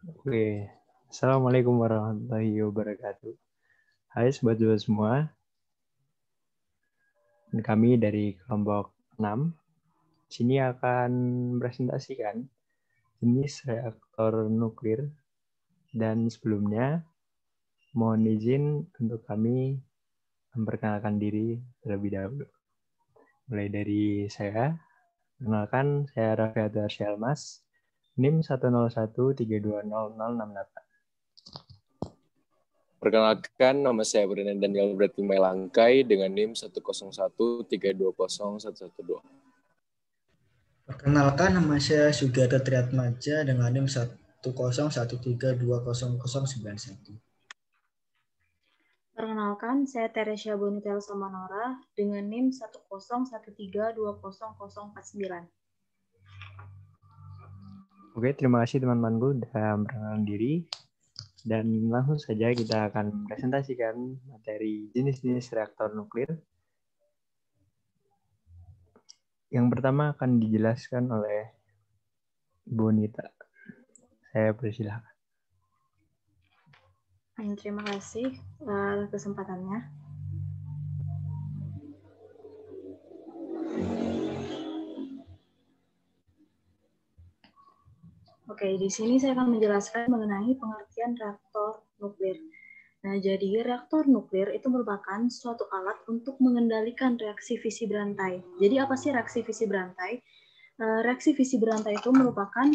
Oke, Assalamualaikum warahmatullahi wabarakatuh. Hai Sobat Dua semua, kami dari kelompok 6 sini akan presentasikan jenis reaktor nuklir dan sebelumnya mohon izin untuk kami memperkenalkan diri terlebih dahulu. Mulai dari saya, kenalkan saya Raffi Adarsyah Almas, NIM 101320068. Perkenalkan, nama saya Brandon Daniel Bradley Melangkai dengan NIM 101320112. Perkenalkan, nama saya Sugiarto Triatmaja dengan NIM 101320091. Perkenalkan, saya Teresia Bonitel Samanora dengan NIM 101320049. Oke, terima kasih teman-temanku sudah memperkenalkan diri. Dan langsung saja kita akan presentasikan materi jenis-jenis reaktor nuklir. Yang pertama akan dijelaskan oleh Bonita. Saya persilahkan. Terima kasih atas kesempatannya. Oke, di sini saya akan menjelaskan mengenai pengertian reaktor nuklir. Nah, jadi reaktor nuklir itu merupakan suatu alat untuk mengendalikan reaksi fisi berantai. Jadi apa sih reaksi fisi berantai? Reaksi fisi berantai itu merupakan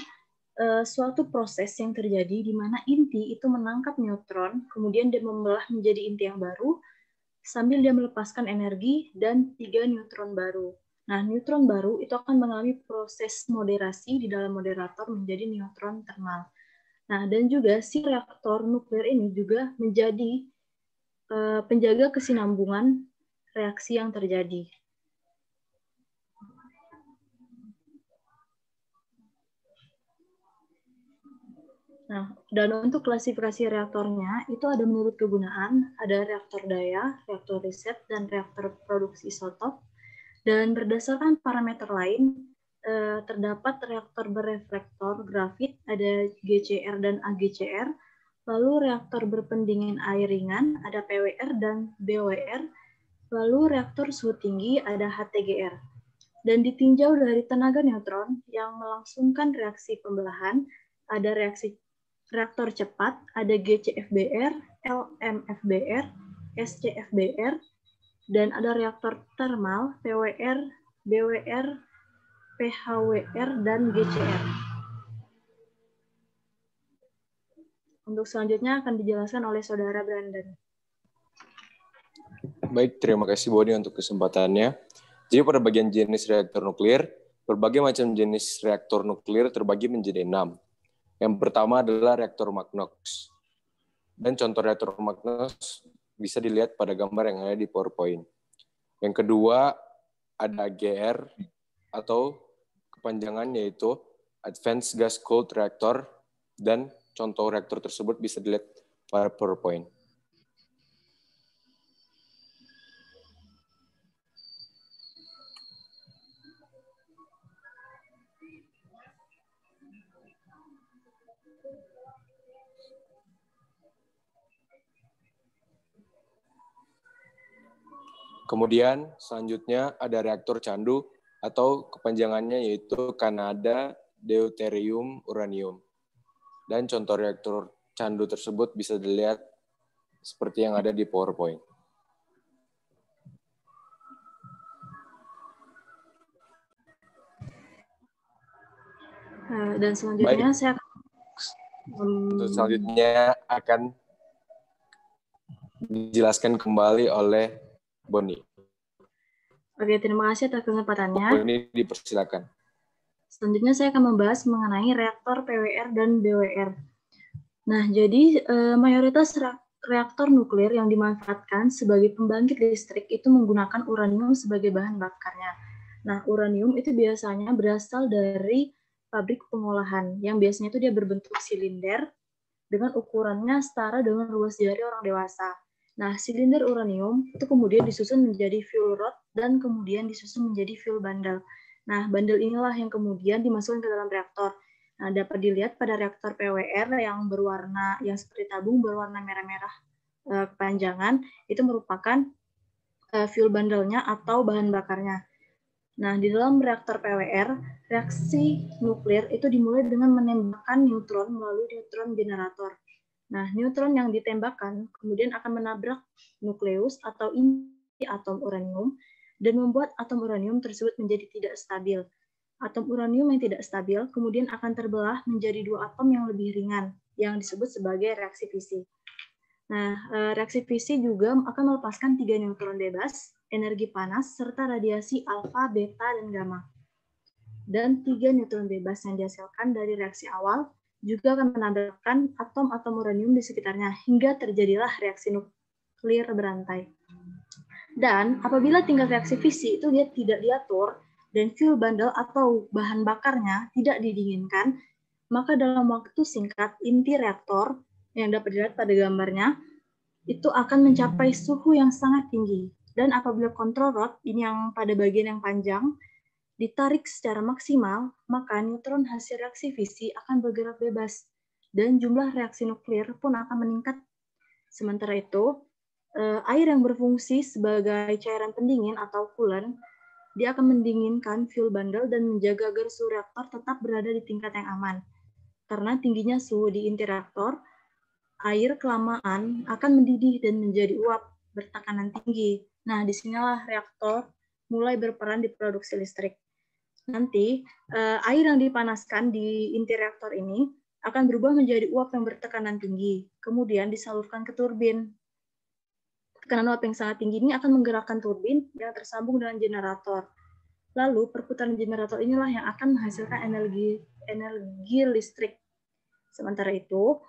suatu proses yang terjadi di mana inti itu menangkap neutron, kemudian dia membelah menjadi inti yang baru, sambil dia melepaskan energi dan 3 neutron baru. Nah, neutron baru itu akan mengalami proses moderasi di dalam moderator menjadi neutron termal. Nah, dan juga si reaktor nuklir ini juga menjadi penjaga kesinambungan reaksi yang terjadi. Nah, dan untuk klasifikasi reaktornya itu ada menurut kegunaan, ada reaktor daya, reaktor riset, dan reaktor produksi isotop. Dan berdasarkan parameter lain, terdapat reaktor bereflektor grafit, ada GCR dan AGCR, lalu reaktor berpendingin air ringan, ada PWR dan BWR, lalu reaktor suhu tinggi, ada HTGR. Dan ditinjau dari tenaga neutron yang melangsungkan reaksi pembelahan, ada reaktor cepat, ada GCFBR, LMFBR, SCFBR, dan ada reaktor termal, PWR, BWR, PHWR, dan GCR. Untuk selanjutnya akan dijelaskan oleh Saudara Brandon. Baik, terima kasih Boni untuk kesempatannya. Jadi pada bagian jenis reaktor nuklir, berbagai macam jenis reaktor nuklir terbagi menjadi 6. Yang pertama adalah reaktor Magnox. Dan contoh reaktor Magnox bisa dilihat pada gambar yang ada di PowerPoint. Yang kedua ada AGR atau kepanjangan yaitu Advanced Gas Cooled Reactor, dan contoh reaktor tersebut bisa dilihat pada PowerPoint. Kemudian selanjutnya ada reaktor candu atau kepanjangannya yaitu Canada Deuterium Uranium. Dan contoh reaktor candu tersebut bisa dilihat seperti yang ada di PowerPoint. Dan selanjutnya saya untuk selanjutnya akan dijelaskan kembali oleh Boni. Oke, terima kasih atas kesempatannya. Boni, dipersilakan. Selanjutnya saya akan membahas mengenai reaktor PWR dan BWR. Nah, jadi mayoritas reaktor nuklir yang dimanfaatkan sebagai pembangkit listrik itu menggunakan uranium sebagai bahan bakarnya. Nah, uranium itu biasanya berasal dari pabrik pengolahan yang biasanya itu dia berbentuk silinder dengan ukurannya setara dengan ruas jari orang dewasa. Nah, silinder uranium itu kemudian disusun menjadi fuel rod dan kemudian disusun menjadi fuel bundle. Nah, bundle inilah yang kemudian dimasukkan ke dalam reaktor. Nah, dapat dilihat pada reaktor PWR yang seperti tabung berwarna merah-merah kepanjangan, itu merupakan fuel bundle-nya atau bahan bakarnya. Nah, di dalam reaktor PWR, reaksi nuklir itu dimulai dengan menembakkan neutron melalui neutron generator. Nah, neutron yang ditembakkan kemudian akan menabrak nukleus atau inti atom uranium dan membuat atom uranium tersebut menjadi tidak stabil. Atom uranium yang tidak stabil kemudian akan terbelah menjadi dua atom yang lebih ringan, yang disebut sebagai reaksi fisi. Nah, reaksi fisi juga akan melepaskan 3 neutron bebas, energi panas, serta radiasi alfa, beta, dan gamma. Dan 3 neutron bebas yang dihasilkan dari reaksi awal juga akan menabrakkan atom-atom uranium di sekitarnya, hingga terjadilah reaksi nuklir berantai. Dan apabila tingkat reaksi fisi itu dia tidak diatur, dan fuel bundle atau bahan bakarnya tidak didinginkan, maka dalam waktu singkat inti reaktor yang dapat dilihat pada gambarnya itu akan mencapai suhu yang sangat tinggi. Dan apabila kontrol rod, ini yang pada bagian yang panjang, ditarik secara maksimal, maka neutron hasil reaksi fisi akan bergerak bebas dan jumlah reaksi nuklir pun akan meningkat. Sementara itu, air yang berfungsi sebagai cairan pendingin atau coolant, dia akan mendinginkan fuel bundle dan menjaga agar suhu reaktor tetap berada di tingkat yang aman. Karena tingginya suhu di inti reaktor, air kelamaan akan mendidih dan menjadi uap bertekanan tinggi. Nah, disinilah reaktor mulai berperan di produksi listrik. Nanti, air yang dipanaskan di inti reaktor ini akan berubah menjadi uap yang bertekanan tinggi, kemudian disalurkan ke turbin. Tekanan uap yang sangat tinggi ini akan menggerakkan turbin yang tersambung dengan generator. Lalu, perputaran generator inilah yang akan menghasilkan energi listrik. Sementara itu,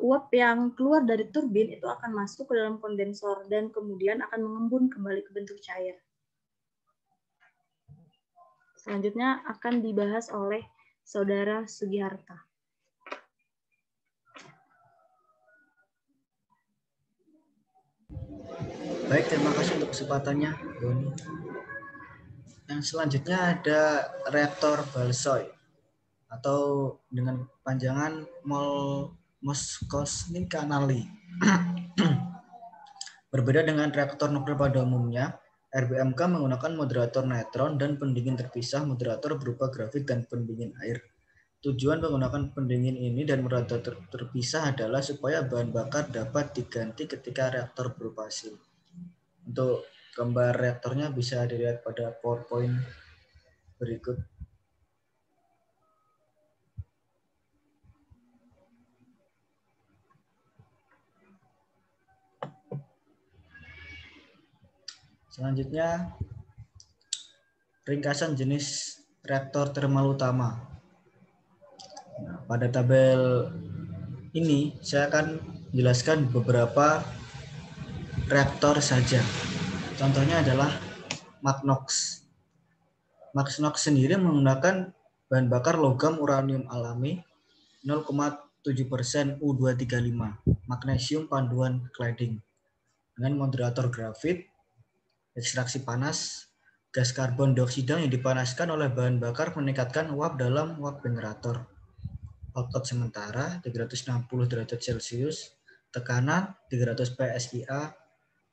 uap yang keluar dari turbin itu akan masuk ke dalam kondensor dan kemudian akan mengembun kembali ke bentuk cair. Selanjutnya akan dibahas oleh Saudara Sugiharta. Baik, terima kasih untuk kesempatannya, Doni. Yang selanjutnya ada reaktor Balsoy atau dengan panjangan Moskosny Kanali. Berbeda dengan reaktor nuklir pada umumnya, RBMK menggunakan moderator neutron dan pendingin terpisah, moderator berupa grafit dan pendingin air. Tujuan menggunakan pendingin ini dan moderator terpisah adalah supaya bahan bakar dapat diganti ketika reaktor beroperasi. Untuk gambar reaktornya bisa dilihat pada PowerPoint berikut. Selanjutnya, ringkasan jenis reaktor termal utama. Nah, pada tabel ini saya akan menjelaskan beberapa reaktor saja. Contohnya adalah Magnox. Magnox sendiri menggunakan bahan bakar logam uranium alami 0,7% U235, magnesium panduan cladding, dengan moderator grafit, ekstraksi panas, gas karbon dioksida yang dipanaskan oleh bahan bakar meningkatkan uap dalam uap generator. Output sementara 360 derajat Celcius, tekanan 300 PSIA,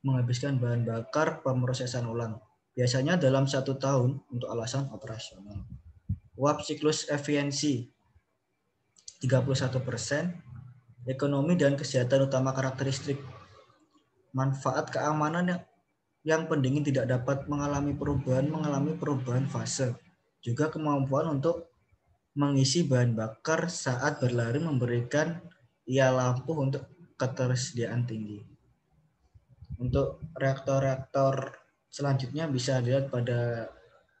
menghabiskan bahan bakar pemrosesan ulang, biasanya dalam 1 tahun untuk alasan operasional. Uap siklus efisiensi 31%, ekonomi dan kesehatan utama karakteristik. Manfaat keamanan yang pendingin tidak dapat mengalami perubahan fase. Juga kemampuan untuk mengisi bahan bakar saat berlari memberikan ia lampu untuk ketersediaan tinggi. Untuk reaktor-reaktor selanjutnya bisa dilihat pada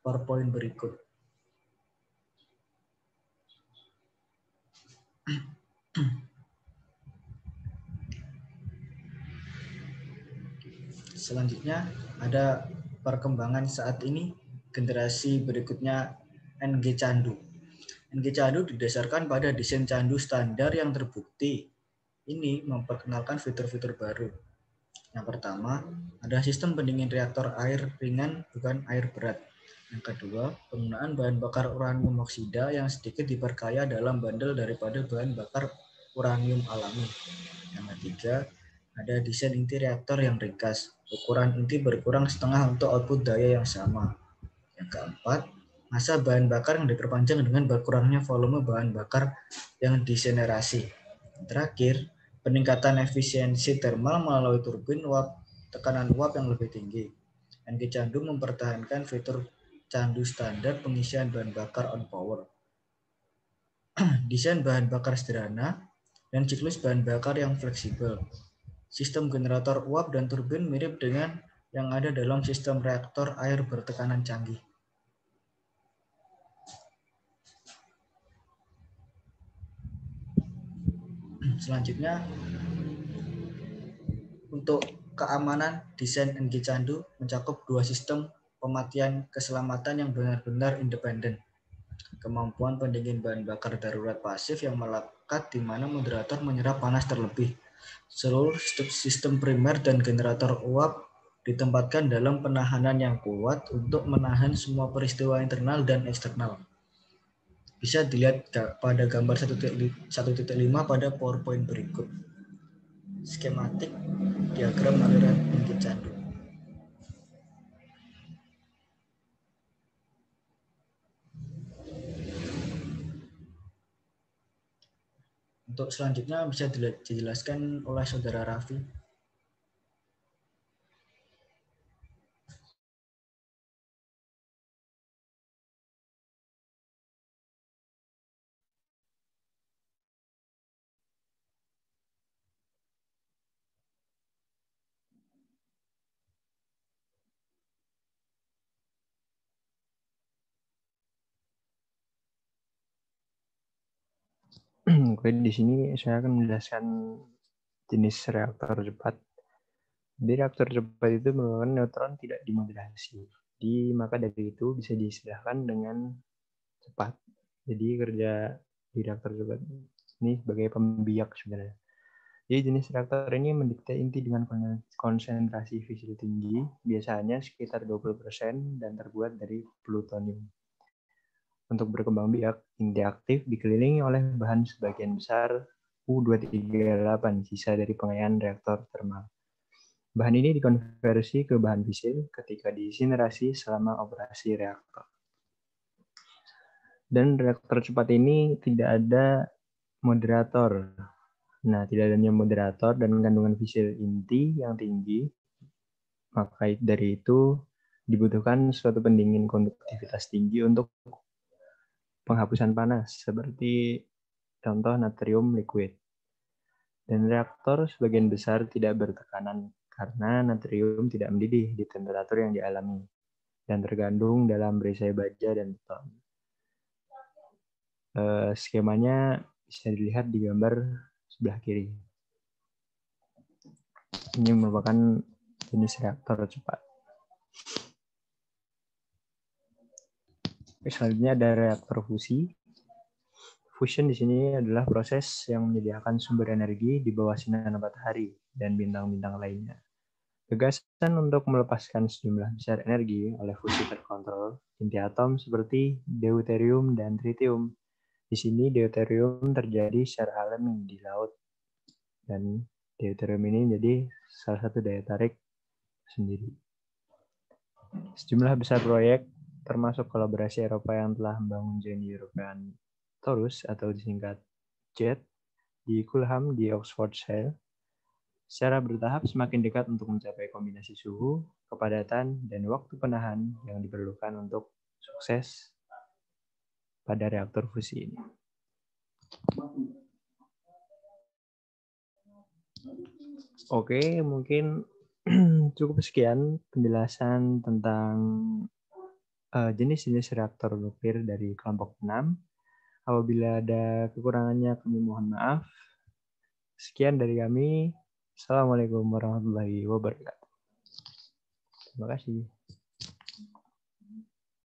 PowerPoint berikut. Selanjutnya ada perkembangan saat ini generasi berikutnya NG Candu. NG Candu didasarkan pada desain candu standar yang terbukti. Ini memperkenalkan fitur-fitur baru. Yang pertama, ada sistem pendingin reaktor air ringan bukan air berat. Yang kedua, penggunaan bahan bakar uranium oksida yang sedikit diperkaya dalam bandel daripada bahan bakar uranium alami. Yang ketiga, ada desain inti reaktor yang ringkas. Ukuran inti berkurang setengah untuk output daya yang sama. Yang keempat, masa bahan bakar yang diperpanjang dengan berkurangnya volume bahan bakar yang disenerasi. Yang terakhir, peningkatan efisiensi termal melalui turbin tekanan uap yang lebih tinggi. NG Candu mempertahankan fitur candu standar pengisian bahan bakar on power. Desain bahan bakar sederhana dan siklus bahan bakar yang fleksibel. Sistem generator uap dan turbin mirip dengan yang ada dalam sistem reaktor air bertekanan canggih. Selanjutnya, untuk keamanan, desain NG Candu mencakup dua sistem pematian keselamatan yang benar-benar independen. Kemampuan pendingin bahan bakar darurat pasif yang melekat di mana moderator menyerap panas terlebih. Seluruh sistem primer dan generator uap ditempatkan dalam penahanan yang kuat untuk menahan semua peristiwa internal dan eksternal. Bisa dilihat pada gambar 1.5 pada PowerPoint berikut. Skematik diagram aliran NG Candu. Untuk selanjutnya bisa dijelaskan oleh Saudara Raffi. Oke, di sini saya akan menjelaskan jenis reaktor cepat. Di reaktor cepat itu merupakan neutron tidak dimoderasi. Maka dari itu bisa diistilahkan dengan cepat. Jadi kerja di reaktor cepat ini sebagai pembiak sebenarnya. Jadi jenis reaktor ini mendikte inti dengan konsentrasi fisil tinggi, biasanya sekitar 20% dan terbuat dari plutonium. Untuk berkembang biak, inti aktif dikelilingi oleh bahan sebagian besar U-238, sisa dari pengayaan reaktor termal. Bahan ini dikonversi ke bahan fisil ketika diinsinerasi selama operasi reaktor. Dan reaktor cepat ini tidak ada moderator. Nah, tidak adanya moderator dan kandungan fisil inti yang tinggi, maka dari itu dibutuhkan suatu pendingin konduktivitas tinggi untuk penghapusan panas, seperti contoh natrium liquid. Dan reaktor sebagian besar tidak bertekanan karena natrium tidak mendidih di temperatur yang dialami dan tergandung dalam berisai baja dan beton. Skemanya bisa dilihat di gambar sebelah kiri. Ini merupakan jenis reaktor cepat. Selanjutnya ada reaktor fusi. Fusion di sini adalah proses yang menyediakan sumber energi di bawah sinar matahari dan bintang-bintang lainnya. Gagasan untuk melepaskan sejumlah besar energi oleh fusi terkontrol inti atom seperti deuterium dan tritium. Di sini deuterium terjadi secara alami di laut dan deuterium ini menjadi salah satu daya tarik sendiri. Sejumlah besar proyek termasuk kolaborasi Eropa yang telah membangun Joint European Torus atau disingkat JET di Culham di Oxfordshire secara bertahap semakin dekat untuk mencapai kombinasi suhu, kepadatan, dan waktu penahan yang diperlukan untuk sukses pada reaktor fusi ini. Oke, mungkin cukup sekian penjelasan tentang jenis-jenis reaktor nuklir dari kelompok 6. Apabila ada kekurangannya kami mohon maaf. Sekian dari kami. Assalamualaikum warahmatullahi wabarakatuh. Terima kasih.